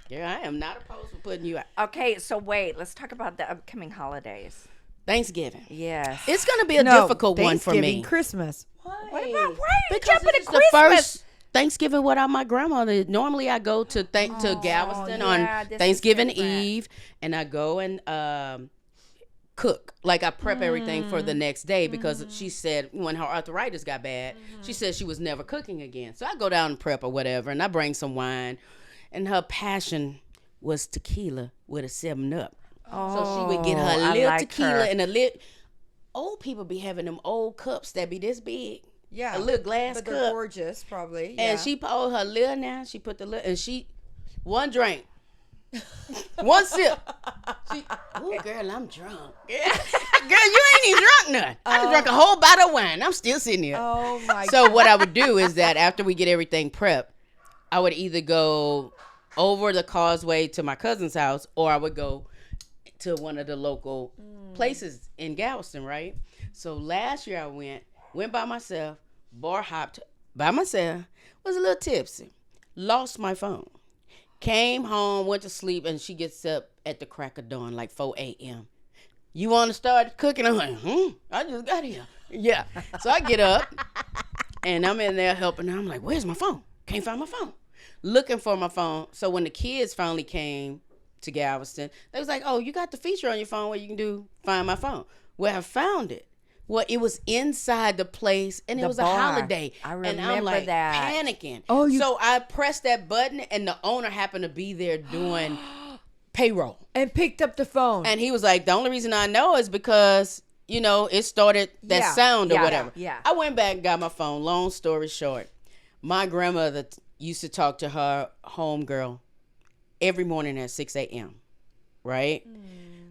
Yeah, I am not opposed to putting you out. Okay, so wait, let's talk about the upcoming holidays. Thanksgiving. Yes. It's going to be a No, difficult one for Thanksgiving, me. Christmas. What about why are you Because jumping this to is Christmas? the first Thanksgiving without my grandmother. Normally I go to to Galveston yeah, on this is Thanksgiving different. Eve, and I go and cook. Like I prep everything for the next day because she said when her arthritis got bad, she said she was never cooking again. So I go down and prep or whatever, and I bring some wine, and her passion was tequila with a 7-Up. So she would get her I little like tequila her. and a little. Old people be having them old cups that be this big. Yeah, A little glass but cup. they're gorgeous, probably. Yeah. And she poured her lid now. She put the lid, and she, one drink, one sip. She, oh girl, I'm drunk. Girl, you ain't even drunk none. I done drunk a whole bottle of wine. I'm still sitting here. Oh my. So what I would do is that after we get everything prepped, I would either go over the causeway to my cousin's house, or I would go to one of the local places in Galveston, right? So last year I went by myself, bar hopped by myself, was a little tipsy, lost my phone, came home, went to sleep, and she gets up at the crack of dawn, like 4 a.m. You want to start cooking? I'm like, I just got here. Yeah. So I get up, and I'm in there helping her. I'm like, where's my phone? Can't find my phone. looking for my phone. So when the kids finally came to Galveston, they was like, "Oh, you got the feature on your phone where you can find my phone." Well, I found it. Well, it was inside the place, and it was bar. a holiday. I and I'm remember like that. panicking. Oh, so I pressed that button, and the owner happened to be there doing payroll. And picked up the phone. And he was like, "The only reason I know is because, it started that sound or whatever." Yeah. I went back and got my phone. Long story short, my grandmother used to talk to her homegirl every morning at 6 a.m., right?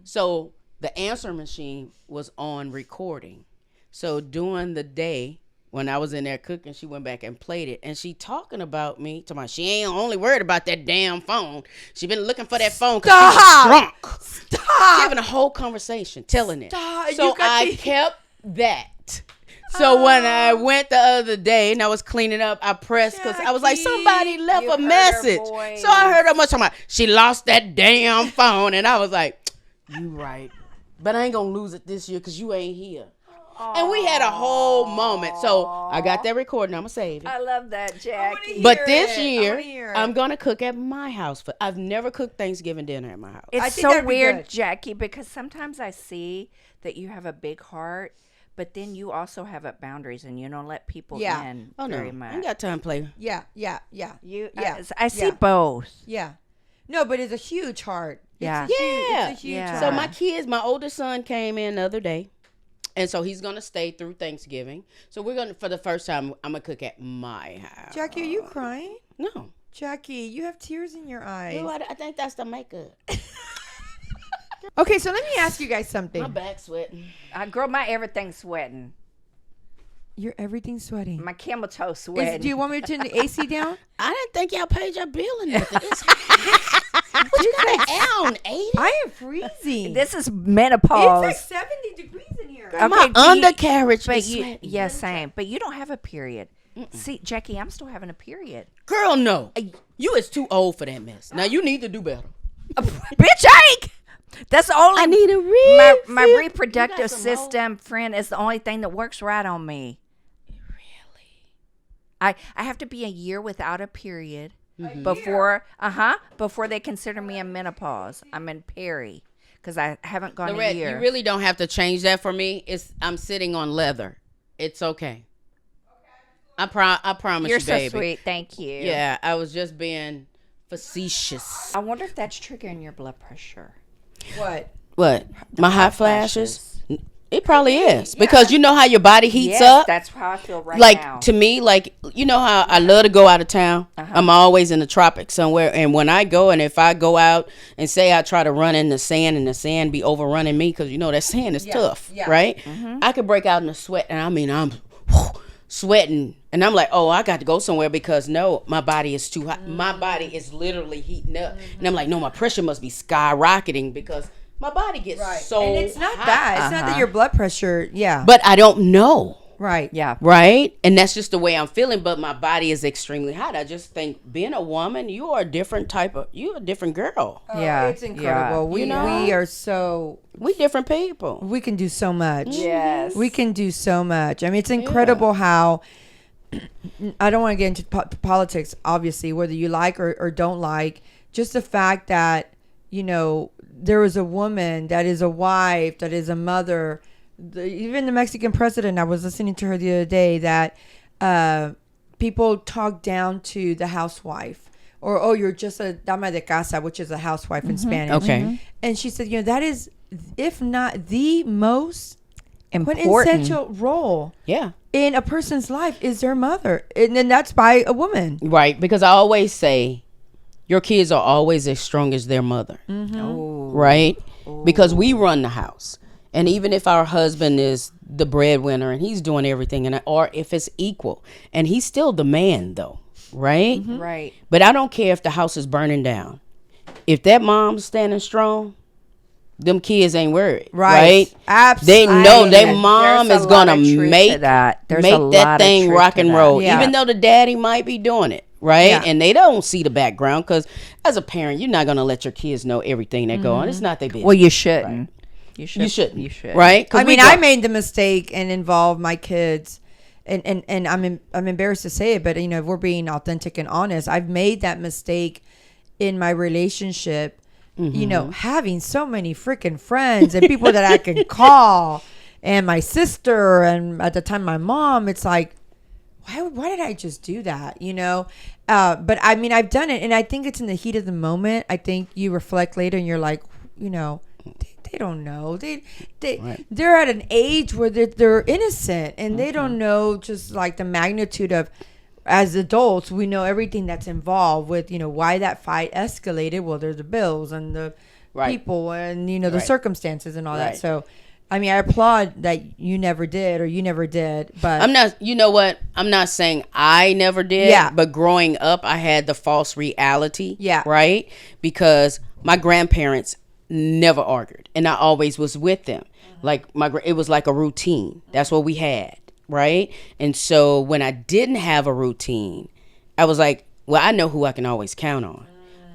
So the answer machine was on recording. So during the day, when I was in there cooking, she went back and played it. And she talking about me. She ain't only worried about that damn phone. She been looking for that phone because she was drunk. Stop. She having a whole conversation, telling it. Stop. So I kept that. So when I went the other day and I was cleaning up, I pressed because I was like, somebody left You a heard her message. voice. So I heard her much talking about she lost that damn phone. And I was like, you right. But I ain't going to lose it this year because you ain't here. And we had a whole moment. So I got that recording. I'm going to save it. I love that, Jackie. But this year, I'm going to cook at my house. I've never cooked Thanksgiving dinner at my house. It's I think so that'd be weird, good. Jackie, because sometimes I see that you have a big heart, but then you also have boundaries and you don't let people in very much. I ain't got time to play. Yeah. I see both. Yeah. No, but it's a huge heart. Yeah. It's a huge Yeah. heart. So my kids, my oldest son came in the other day. And so he's going to stay through Thanksgiving. So we're going to, for the first time, I'm going to cook at my house. Jackie, are you crying? No. Jackie, you have tears in your eyes. No, I think that's the makeup. Okay, so let me ask you guys something. My back sweating. Girl, my everything's sweating. Your everything's sweating. My camel toe sweating. Do you want me to turn the AC down? I didn't think y'all paid your bill or nothing. It's hot. What you got an ounce, 80? I am freezing. This is menopause. It's like 70 degrees in here. Okay, My but undercarriage But is you, sweating. yeah, same. But you don't have a period. See, Jackie, I'm still having a period. Girl, no. You is too old for that mess. Now you need to do better. Bitch, I ain't. That's the only. I need a refill. my You reproductive got some more? system, friend, is the only thing that works right on me. Really? I have to be a year without a period before they consider me in menopause. I'm in peri because I haven't gone Lorette, a year. you really don't have to change that for me. I'm sitting on leather. It's okay. I promise You're you, so baby. sweet. Thank you. Yeah, I was just being facetious. I wonder if that's triggering your blood pressure. What? What? My hot flashes? It probably is because you know how your body heats Yes, up. that's how I feel right Like now. to me, like you know how I love to go out of town. I'm always in the tropics somewhere, and when I go, and if I go out and say I try to run in the sand, and the sand be overrunning me because you know that sand is tough, right? I could break out in a sweat, and I mean I'm sweating, and I'm like, oh, I got to go somewhere because no, my body is too hot. My body is literally heating up, and I'm like, no, my pressure must be skyrocketing because my body gets so And it's not hot. that. It's not that your blood pressure. Yeah. But I don't know. Right. Yeah. Right? And that's just the way I'm feeling, but my body is extremely hot. I just think being a woman, you're a different girl. Yeah. It's incredible. We are so. We different people. We can do so much. Yes. We can do so much. I mean, it's incredible how. I don't want to get into politics, obviously, whether you like or don't like. Just the fact that, there was a woman that is a wife, that is a mother. Even the Mexican president, I was listening to her the other day, that people talk down to the housewife. Or, oh, you're just a dama de casa, which is a housewife in Spanish. Okay. And she said, that is, if not the most Important. quintessential role Yeah. in a person's life is their mother. And then that's by a woman. Right. Because I always say your kids are always as strong as their mother. Right? Because we run the house. And even if our husband is the breadwinner and he's doing everything, or if it's equal, and he's still the man though, right? Right. But I don't care if the house is burning down. If that mom's standing strong, them kids ain't worried, right? Absolutely. They know their mom There's is a lot gonna of truth make to that. There's a make lot that of thing truth rock to and that. roll, Yeah. even though the daddy might be doing it, right? Yeah. And they don't see the background because as a parent, you're not gonna let your kids know everything that go on. It's not their business. Well, you shouldn't. Right. You should. You shouldn't. You should. Right? 'Cause I mean, I made the mistake and involved my kids and I'm embarrassed to say it, but if we're being authentic and honest, I've made that mistake in my relationship. Having so many freaking friends and people that I can call, and my sister, and at the time my mom. It's like, why did I just do that? But I mean, I've done it, and I think it's in the heat of the moment. I think you reflect later, and you're like, they don't know. They're at an age where they're innocent, and they don't know just like the magnitude of. As adults, we know everything that's involved with, why that fight escalated. Well, there's the bills and the people and, the circumstances and all that. So, I mean, I applaud that you never did, but I'm not, you know what? I'm not saying I never did. Yeah. But growing up, I had the false reality. Yeah. Right? Because my grandparents never argued, and I always was with them. Like it was like a routine. That's what we had. Right. And so when I didn't have a routine, I was like, well, I know who I can always count on.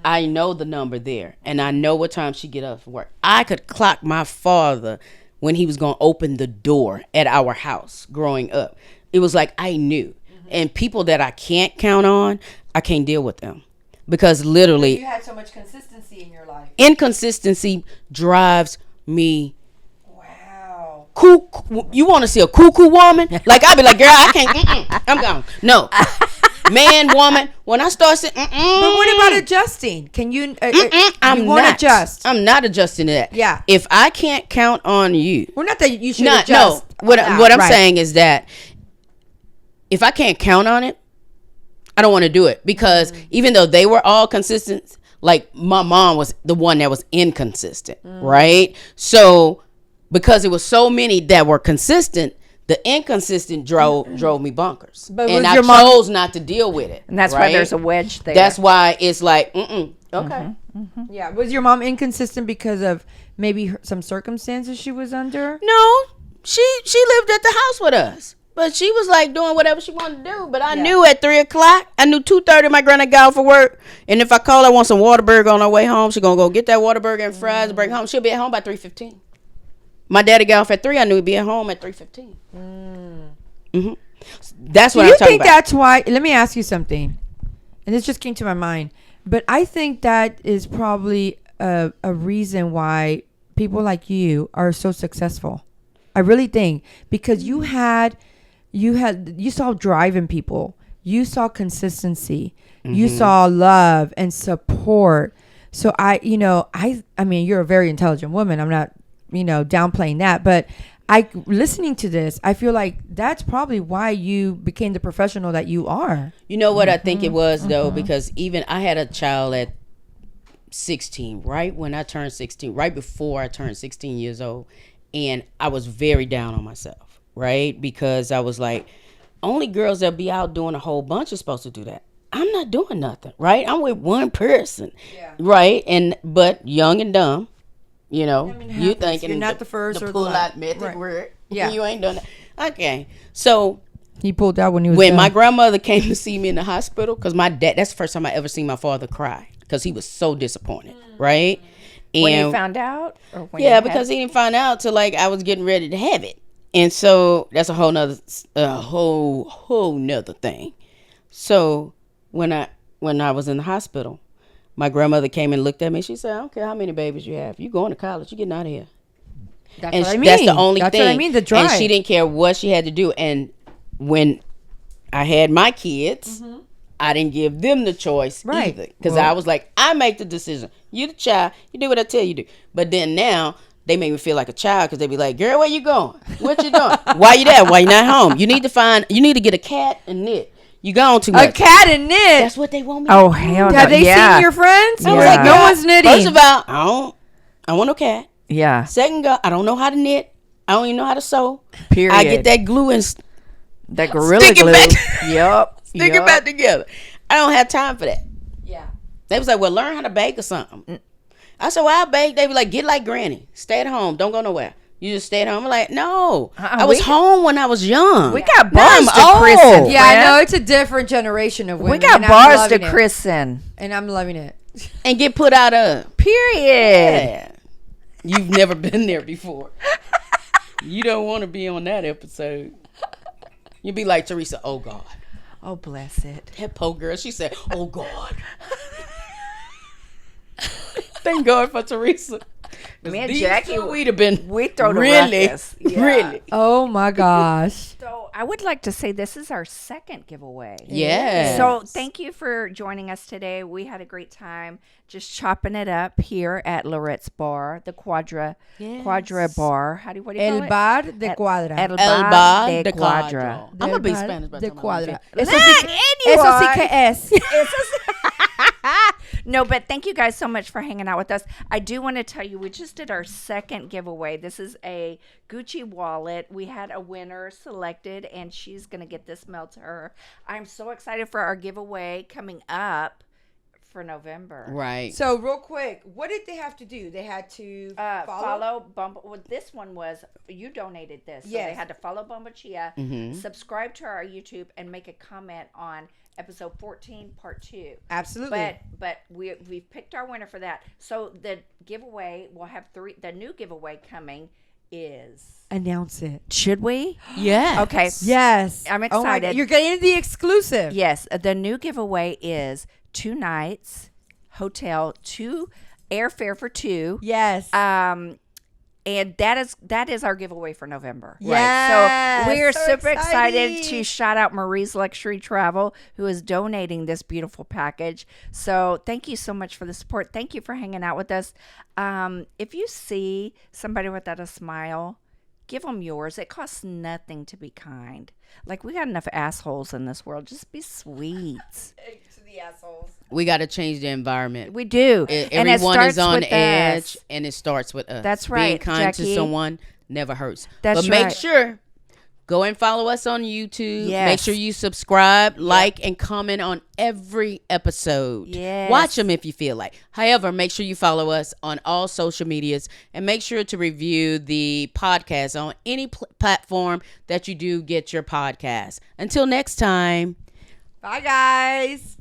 I know the number there, and I know what time she get up for work. I could clock my father when he was going to open the door at our house growing up. It was like I knew. And people that I can't count on, I can't deal with them. Because literally, you had so much consistency in your life. Inconsistency drives me. You want to see a cuckoo woman? Like, I'd be like, girl, I can't. I'm gone. No. Man, woman. When I start saying, But what about adjusting? Can you? I'm not adjust. I'm not adjusting to that. Yeah. If I can't count on you. Well, not that you should adjust. No. What I'm saying is that if I can't count on it, I don't want to do it. Because even though they were all consistent, like my mom was the one that was inconsistent. Right? So because it was so many that were consistent, the inconsistent drove me bonkers. And I chose not to deal with it. And that's why there's a wedge there. That's why it's like, okay. Yeah. Was your mom inconsistent because of maybe some circumstances she was under? No, she lived at the house with us. But she was like doing whatever she wanted to do. But I knew at 3 o'clock, I knew 2:30 my granny got out for work. And if I call her, want some Whataburger on her way home, she's going to go get that Whataburger and fries, bring home. She'll be at home by 3:15. My daddy got off at 3. I knew he'd be at home at 3:15. That's what I'm talking about. Do you think that's why? Let me ask you something. And this just came to my mind. But I think that is probably a reason why people like you are so successful. I really think. Because you saw drive in people. You saw consistency. You saw love and support. So I mean, you're a very intelligent woman. I'm not downplaying that, but listening to this, I feel like that's probably why you became the professional that you are. You know what I think it was though, because even I had a child at 16, right when I turned 16, right before I turned 16 years old, and I was very down on myself, right? Because I was like, only girls that be out doing a whole bunch are supposed to do that. I'm not doing nothing, right? I'm with one person, right? But young and dumb. You thinking you're not the first the or pull the out method word. Yeah. You ain't done that. Okay. So he pulled out when he was when done. my grandmother came to see me in the hospital, because my dad, that's the first time I ever seen my father cry, because he was so disappointed, right? And when you found out? Or when because he didn't find out till like I was getting ready to have it. And so that's a whole nother thing. So when I was in the hospital, my grandmother came and looked at me. She said, I don't care how many babies you have. You going to college. You getting out of here. That's what I mean. That's the only thing. That's what I mean, the drive. And she didn't care what she had to do. And when I had my kids, I didn't give them the choice either. Because I was like, I make the decision. You the child. You do what I tell you to do. But then now, they make me feel like a child, because they be like, girl, where you going? What you doing? Why you there? Why you not home? You need to get a cat and knit. You gone too much. A cat and knit. That's what they want me to do. Oh, hell no. Have they seen your friends? I was like, no one's knitting. First of all, I don't want no cat. Yeah. Second, I don't know how to knit. I don't even know how to sew. Period. I get that glue and that gorilla stick it glue. back. Yep. Stick it back together. I don't have time for that. Yeah. They was like, well, learn how to bake or something. I said, well, I bake. They be like, get like granny. Stay at home. Don't go nowhere. You just stay at home. I'm like, no. I was home when I was young. We got bars to christen. Yeah, I know. It's a different generation of women. We got bars to christen. And I'm loving it. And get put out of. Period. Yeah. You've never been there before. You don't want to be on that episode. You'd be like, Teresa, oh God. Oh, bless it. That poor girl, she said, oh God. Thank God for Teresa. Me and Jackie, we'd have been we throw the really, ruckus. Yeah. really. Oh my gosh. So I would like to say this is our second giveaway. Yes. So thank you for joining us today. We had a great time just chopping it up here at Loret's Bar, the Quadra Bar. What do you call El it? bar de cuadra. El El Bar bar de de Quadra. I'm going to be Del bar Spanish by the de time I'm cuadra. 50. Eso sí, eso sí que es. No, but thank you guys so much for hanging out with us. I do want to tell you, we just did our second giveaway. This is a Gucci wallet. We had a winner selected, and she's going to get this mailed to her. I'm so excited for our giveaway coming up for November. Right. So real quick, what did they have to do? They had to follow Bumble. Well, this one was, you donated this. So Yes. they had to follow Bumble Chia, subscribe to our YouTube, and make a comment on episode 14, part 2. Absolutely. But we've picked our winner for that. So the giveaway, we'll have 3. The new giveaway coming is... Announce it. Should we? Yeah. Okay. Yes. I'm Oh my excited. God. You're getting the exclusive. Yes. The new giveaway is 2 nights, hotel, 2 airfare for 2. Yes. And that is our giveaway for November. Yes. So we're So super excited exciting. to shout out Marie's Luxury Travel, who is donating this beautiful package. So thank you so much for the support. Thank you for hanging out with us. If you see somebody without a smile, give them yours. It costs nothing to be kind. Like, we got enough assholes in this world. Just be sweet. To the assholes. We got to change the environment. We do. And it Everyone is starts on with edge, us. and it starts with us. That's right, Being kind Jackie. to someone never hurts. That's but make right. sure, go and follow us on YouTube. Yes. Make sure you subscribe, like, and comment on every episode. Yes. Watch them if you feel like. However, make sure you follow us on all social medias, and make sure to review the podcast on any platform that you do get your podcast. Until next time. Bye, guys.